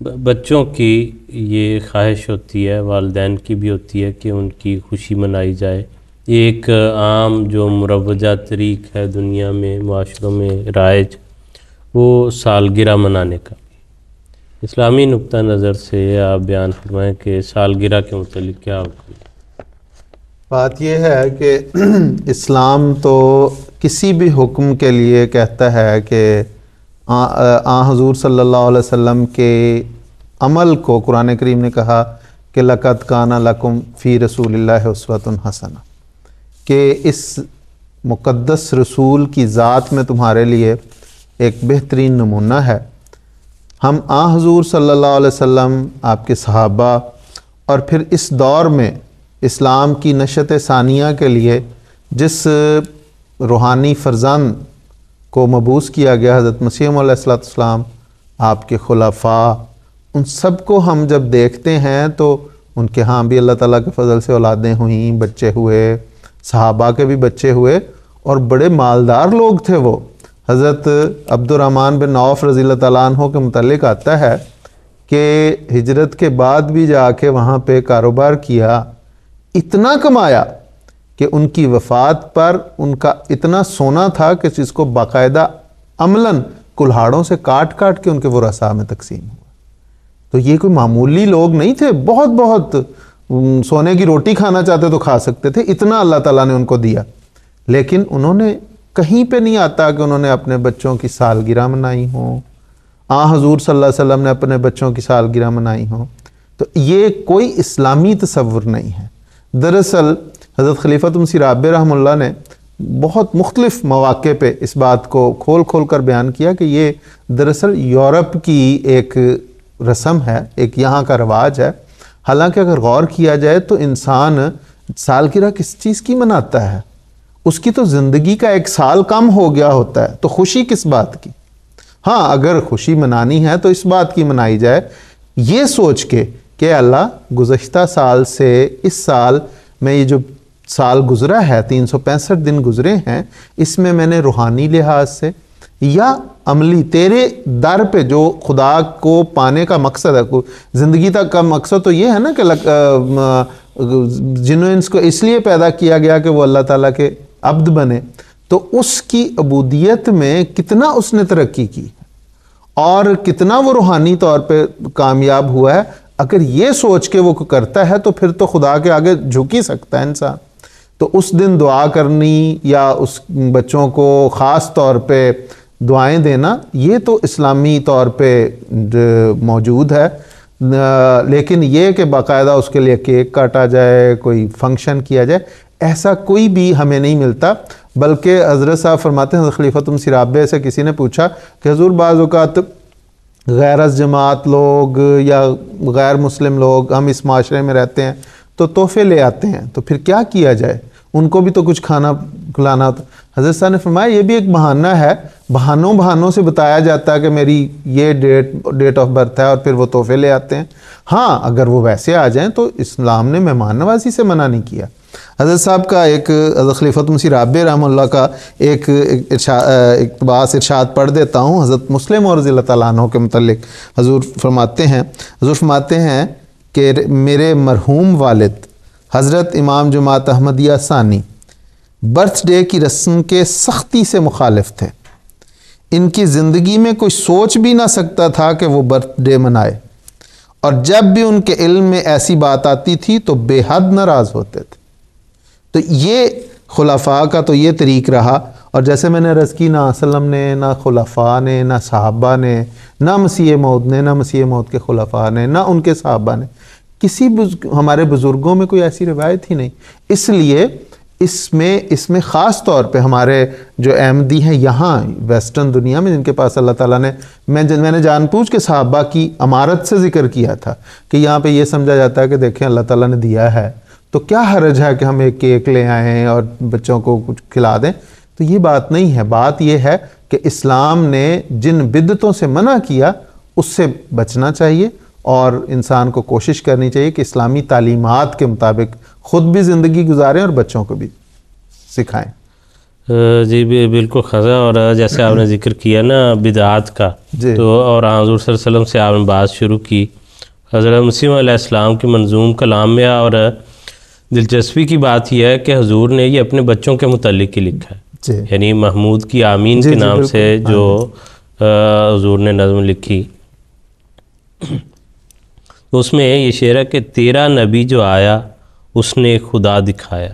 بچوں کی یہ خواہش ہوتی ہے، والدین کی بھی ہوتی ہے کہ ان کی خوشی منائی جائے۔ یہ ایک عام جو مروجہ طریق ہے دنیا میں، معاشروں میں رائج، وہ سالگرہ منانے کا۔ اسلامی نقطہ نظر سے آپ بیان فرمائیں کہ سالگرہ کے متعلق کیا حکم ہے؟ بات یہ ہے کہ اسلام تو کسی بھی حکم کے لیے کہتا ہے کہ حضور صلی اللہ علیہ وسلم کے عمل کو قرآن کریم نے کہا کہ لَقَدْ كَانَ لَكُمْ فِي رَسُولِ اللَّهِ أُسْوَةٌ حَسَنَةٌ، کہ اس مقدس رسول کی ذات میں تمہارے لیے ایک بہترین نمونہ ہے۔ ہم حضور صلی اللہ علیہ وسلم، آپ کے صحابہ، اور پھر اس دور میں اسلام کی نشت ثانیہ کے لیے جس روحانی فرزند کو مبعوث کیا گیا حضرت مسیح علیہ السلام، آپ کے خلفاء، ان سب کو ہم جب دیکھتے ہیں تو ان کے ہاں بھی اللہ تعالیٰ کے فضل سے اولادیں ہوئیں، بچے ہوئے، صحابہ کے بھی بچے ہوئے، اور بڑے مالدار لوگ تھے وہ۔ حضرت عبد الرحمن بن عوف رضی اللہ تعالیٰ عنہ کے متعلق آتا ہے کہ ہجرت کے بعد بھی جا کے وہاں پہ کاروبار کیا، اتنا کمایا کہ ان کی وفات پر ان کا اتنا سونا تھا کہ جس کو باقاعدہ عملاً کلہاڑوں سے کاٹ کاٹ کے ان کے ورثاء میں تقسیم ہوا۔ تو یہ کوئی معمولی لوگ نہیں تھے، بہت بہت سونے کی روٹی کھانا چاہتے تو کھا سکتے تھے، اتنا اللہ تعالیٰ نے ان کو دیا۔ لیکن انہوں نے کہیں پہ نہیں آتا کہ انہوں نے اپنے بچوں کی سالگرہ منائی ہوں، حضور صلی اللہ علیہ وسلم نے اپنے بچوں کی سالگرہ منائی ہوں۔ تو یہ کوئی اسلامی تصور نہیں ہے۔ دراصل حضرت خلیفۃ مسیح رابع رحمہ اللہ نے بہت مختلف مواقع پہ اس بات کو کھول کھول کر بیان کیا کہ یہ دراصل یورپ کی ایک رسم ہے، ایک یہاں کا رواج ہے۔ حالانکہ اگر غور کیا جائے تو انسان سالگرہ کس چیز کی مناتا ہے؟ اس کی تو زندگی کا ایک سال کم ہو گیا ہوتا ہے، تو خوشی کس بات کی؟ ہاں، اگر خوشی منانی ہے تو اس بات کی منائی جائے، یہ سوچ کے کہ اللہ گزشتہ سال سے اس سال میں یہ جو سال گزرا ہے، 365 دن گزرے ہیں، اس میں نے روحانی لحاظ سے یا عملی تیرے در پہ جو خدا کو پانے کا مقصد ہے، زندگی تک کا مقصد تو یہ ہے نا کہ جنہوں انس کو اس لیے پیدا کیا گیا کہ وہ اللہ تعالیٰ کے عبد بنے، تو اس کی عبودیت میں کتنا اس نے ترقی کی اور کتنا وہ روحانی طور پہ کامیاب ہوا ہے۔ اگر یہ سوچ کے وہ کرتا ہے تو پھر تو خدا کے آگے جھک ہی سکتا ہے انسان۔ تو اس دن دعا کرنی یا اس بچوں کو خاص طور پہ دعائیں دینا، یہ تو اسلامی طور پہ موجود ہے، لیکن یہ کہ باقاعدہ اس کے لیے کیک کاٹا جائے، کوئی فنکشن کیا جائے، ایسا کوئی بھی ہمیں نہیں ملتا۔ بلکہ حضرت صاحب فرماتے ہیں، حضرت خلیفۃ مسیح رابع سے کسی نے پوچھا کہ حضور بعض اوقات غیر از جماعت لوگ یا غیر مسلم لوگ ہم اس معاشرے میں رہتے ہیں تو تحفے لے آتے ہیں، تو پھر کیا کیا جائے؟ ان کو بھی تو کچھ کھانا کھلانا ہوتا۔ حضرت صاحب نے فرمایا یہ بھی ایک بہانہ ہے، بہانوں سے بتایا جاتا ہے کہ میری یہ ڈیٹ آف برتھ ہے، اور پھر وہ تحفے لے آتے ہیں۔ ہاں، اگر وہ ویسے آ جائیں تو اسلام نے مہمان نوازی سے منع نہیں کیا۔ حضرت صاحب کا ایک حضرت خلیفۃ مسیح رابع رحمہ اللہ کا ایک اقتباس ارشاد پڑھ دیتا ہوں حضرت مسلم اور رضی اللہ تعالیٰ عنہ کے متعلق۔ حضور فرماتے ہیں کہ میرے مرحوم والد حضرت امام جماعت احمدیہ ثانی برتھ ڈے کی رسم کے سختی سے مخالف تھے۔ ان کی زندگی میں کوئی سوچ بھی نہ سکتا تھا کہ وہ برتھ ڈے منائے، اور جب بھی ان کے علم میں ایسی بات آتی تھی تو بے حد ناراض ہوتے تھے۔ تو یہ خلفاء کا تو یہ طریق رہا، اور جیسے میں نے عرض کی، نہ وسلم نے، نہ خلفاء نے، نہ صحابہ نے، نہ مسیح موعود نے، نہ مسیح موعود کے خلفاء نے، نہ ان کے صحابہ نے، کسی ہمارے بزرگوں میں کوئی ایسی روایت ہی نہیں۔ اس لیے اس میں خاص طور پہ ہمارے جو احمدی ہیں یہاں ویسٹرن دنیا میں، جن کے پاس اللہ تعالیٰ نے، میں نے جان پوچھ کے صحابہ کی امارت سے ذکر کیا تھا کہ یہاں پہ یہ سمجھا جاتا ہے کہ دیکھیں اللہ تعالیٰ نے دیا ہے تو کیا حرج ہے کہ ہم ایک کیک لے آئیں اور بچوں کو کچھ کھلا دیں۔ تو یہ بات نہیں ہے، بات یہ ہے کہ اسلام نے جن بدعتوں سے منع کیا اس سے بچنا چاہیے، اور انسان کو کوشش کرنی چاہیے کہ اسلامی تعلیمات کے مطابق خود بھی زندگی گزاریں اور بچوں کو بھی سکھائیں۔ جی بالکل خزاں، اور جیسے آپ نے ذکر کیا نا بدعات کا، تو اور حضور صلی اللہ علیہ وسلم سے آپ نے بات شروع کی، حضرت مسیح علیہ السلام کی منظوم کلام میں، اور دلچسپی کی بات یہ ہے کہ حضور نے یہ اپنے بچوں کے متعلق ہی لکھا ہے، یعنی محمود کی آمین کے نام سے جو حضور نے نظم لکھی، تو اس میں یہ شعر ہے کہ تیرا نبی جو آیا اس نے خدا دکھایا،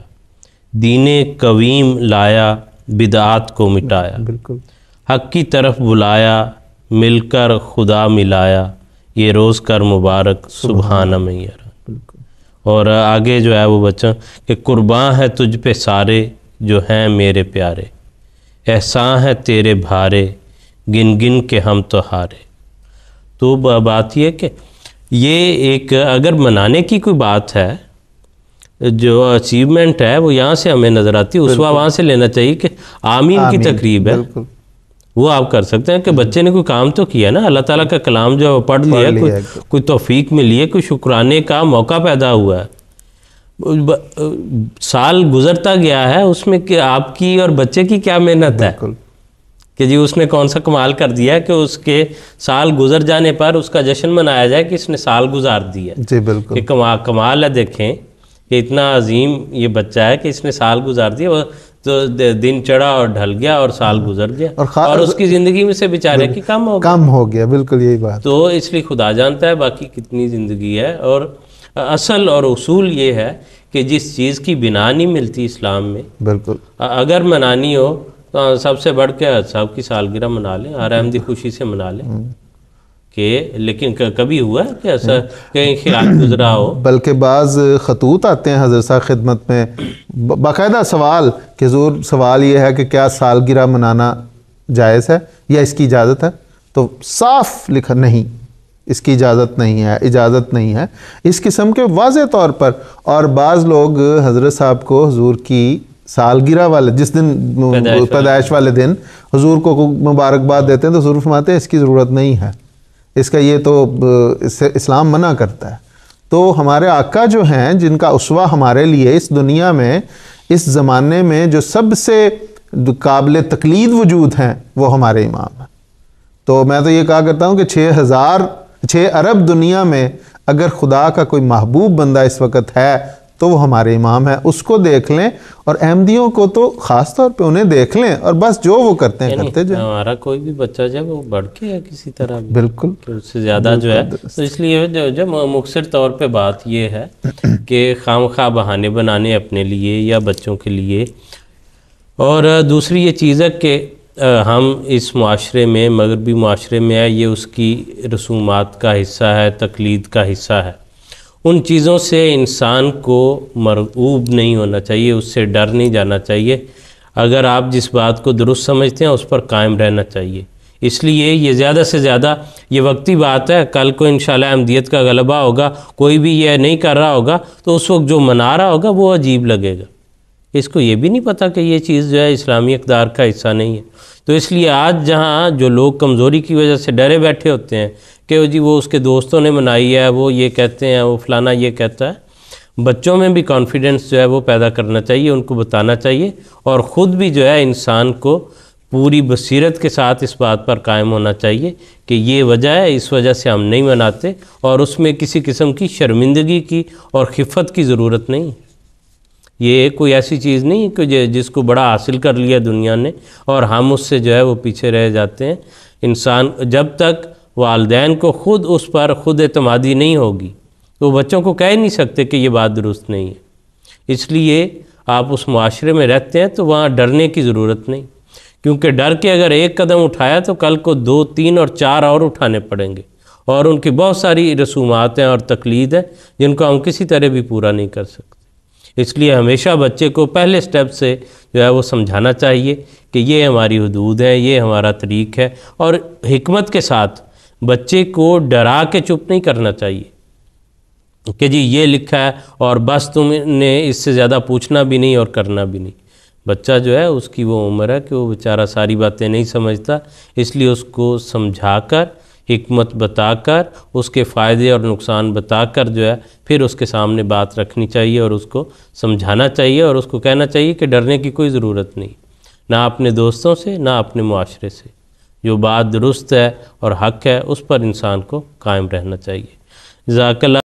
دین قویم لایا بدعات کو مٹایا، بالکل حق کی طرف بلایا مل کر خدا ملایا، یہ روز کر مبارک سبحانہ میں یرا۔ اور آگے جو ہے وہ بچہ کہ قرباں ہے تجھ پہ سارے جو ہیں میرے پیارے، احسان ہے تیرے بھارے گن گن کے ہم تو ہارے۔ تو بات یہ کہ یہ ایک اگر منانے کی کوئی بات ہے، جو اچیومنٹ ہے وہ یہاں سے ہمیں نظر آتی ہے، اس وہاں سے لینا چاہیے کہ آمین کی تقریب ہے، وہ آپ کر سکتے ہیں کہ بچے نے کوئی کام تو کیا نا، اللہ تعالیٰ کا کلام جو ہے وہ پڑھ لیا، کوئی توفیق ملی ہے، کوئی شکرانے کا موقع پیدا ہوا ہے، سال گزرتا گیا ہے، اس میں کہ آپ کی اور بچے کی کیا محنت ہے کہ جی اس نے کون سا کمال کر دیا کہ اس کے سال گزر جانے پر اس کا جشن منایا جائے کہ اس نے سال گزار دیا۔ جی بالکل، کہ کمال ہے، دیکھیں کہ اتنا عظیم یہ بچہ ہے کہ اس نے سال گزار دیا، تو دن چڑھا اور ڈھل گیا اور سال گزر گیا، اور اس کی زندگی میں سے بیچارے کی کم ہو گیا، بالکل یہی بات۔ تو اس لیے خدا جانتا ہے باقی کتنی زندگی ہے، اور اصل اور اصول یہ ہے کہ جس چیز کی بنا نہیں ملتی اسلام میں، بالکل اگر منانی ہو تو سب سے بڑھ کے سب کی سالگرہ منا لیں، ہر احمدی خوشی سے منا لیں، کہ لیکن کبھی ہوا ہے کہ ایسا کہیں خیال گزرا ہو؟ بلکہ بعض خطوط آتے ہیں حضرت صاحب خدمت میں، باقاعدہ سوال کہ حضور سوال یہ ہے کہ کیا سالگرہ منانا جائز ہے یا اس کی اجازت ہے؟ تو صاف لکھا نہیں، اس کی اجازت نہیں ہے، اجازت نہیں ہے اس قسم کے واضح طور پر۔ اور بعض لوگ حضرت صاحب کو حضور کی سالگرہ والے جس دن پیدائش والے دن حضور کو مبارکباد دیتے ہیں تو حضور فرماتے ہیں اس کی ضرورت نہیں ہے، اس کا یہ تو اسلام منع کرتا ہے۔ تو ہمارے آقا جو ہیں جن کا اسوہ ہمارے لیے اس دنیا میں اس زمانے میں جو سب سے قابل تقلید وجود ہیں وہ ہمارے امام ہیں۔ تو میں تو یہ کہا کرتا ہوں کہ 6 ارب دنیا میں اگر خدا کا کوئی محبوب بندہ اس وقت ہے تو وہ ہمارے امام ہیں، اس کو دیکھ لیں، اور احمدیوں کو تو خاص طور پہ انہیں دیکھ لیں، اور بس جو وہ کرتے ہیں کرتے جائیں۔ ہمارا کوئی بھی بچہ جب وہ بڑھ کے ہے کسی طرح بھی، بالکل اس سے زیادہ جو ہے، تو اس لیے جب مختصر طور پہ بات یہ ہے کہ خواہ بہانے بنانے اپنے لیے یا بچوں کے لیے، اور دوسری یہ چیز ہے کہ ہم اس معاشرے میں، مغربی معاشرے میں ہے، یہ اس کی رسومات کا حصہ ہے، تقلید کا حصہ ہے، ان چیزوں سے انسان کو مرعوب نہیں ہونا چاہیے، اس سے ڈر نہیں جانا چاہیے، اگر آپ جس بات کو درست سمجھتے ہیں اس پر قائم رہنا چاہیے۔ اس لیے یہ زیادہ سے زیادہ یہ وقتی بات ہے، کل کو انشاءاللہ احمدیت کا غلبہ ہوگا، کوئی بھی یہ نہیں کر رہا ہوگا تو اس وقت جو منا رہا ہوگا وہ عجیب لگے گا، اس کو یہ بھی نہیں پتہ کہ یہ چیز جو ہے اسلامی اقدار کا حصہ نہیں ہے۔ تو اس لیے آج جہاں جو لوگ کمزوری کی وجہ سے ڈرے بیٹھے ہوتے ہیں کہ جی وہ اس کے دوستوں نے منائی ہے، وہ یہ کہتے ہیں، وہ فلانا یہ کہتا ہے، بچوں میں بھی کانفیڈنس جو ہے وہ پیدا کرنا چاہیے، ان کو بتانا چاہیے، اور خود بھی جو ہے انسان کو پوری بصیرت کے ساتھ اس بات پر قائم ہونا چاہیے کہ یہ وجہ ہے، اس وجہ سے ہم نہیں مناتے، اور اس میں کسی قسم کی شرمندگی کی اور خفت کی ضرورت نہیں۔ یہ کوئی ایسی چیز نہیں کہ جس کو بڑا حاصل کر لیا دنیا نے اور ہم اس سے جو ہے وہ پیچھے رہ جاتے ہیں۔ انسان جب تک والدین کو خود اس پر خود اعتمادی نہیں ہوگی تو بچوں کو کہہ نہیں سکتے کہ یہ بات درست نہیں ہے۔ اس لیے آپ اس معاشرے میں رہتے ہیں تو وہاں ڈرنے کی ضرورت نہیں، کیونکہ ڈر کے اگر ایک قدم اٹھایا تو کل کو 2، 3 اور 4 اور اٹھانے پڑیں گے، اور ان کی بہت ساری رسومات ہیں اور تقلید ہے جن کو ہم کسی طرح بھی پورا نہیں کر سکتے۔ اس لیے ہمیشہ بچے کو پہلے سٹیپ سے جو ہے وہ سمجھانا چاہیے کہ یہ ہماری حدود ہے، یہ ہمارا طریق ہے، اور حکمت کے ساتھ بچے کو ڈرا کے چپ نہیں کرنا چاہیے کہ جی یہ لکھا ہے اور بس تم نے اس سے زیادہ پوچھنا بھی نہیں اور کرنا بھی نہیں۔ بچہ جو ہے اس کی وہ عمر ہے کہ وہ بیچارہ ساری باتیں نہیں سمجھتا، اس لیے اس کو سمجھا کر، حکمت بتا کر، اس کے فائدے اور نقصان بتا کر جو ہے پھر اس کے سامنے بات رکھنی چاہیے اور اس کو سمجھانا چاہیے اور اس کو کہنا چاہیے کہ ڈرنے کی کوئی ضرورت نہیں۔ نہ اپنے دوستوں سے نہ اپنے معاشرے سے. جو بات درست ہے اور حق ہے اس پر انسان کو قائم رہنا چاہیے. جزاک اللہ.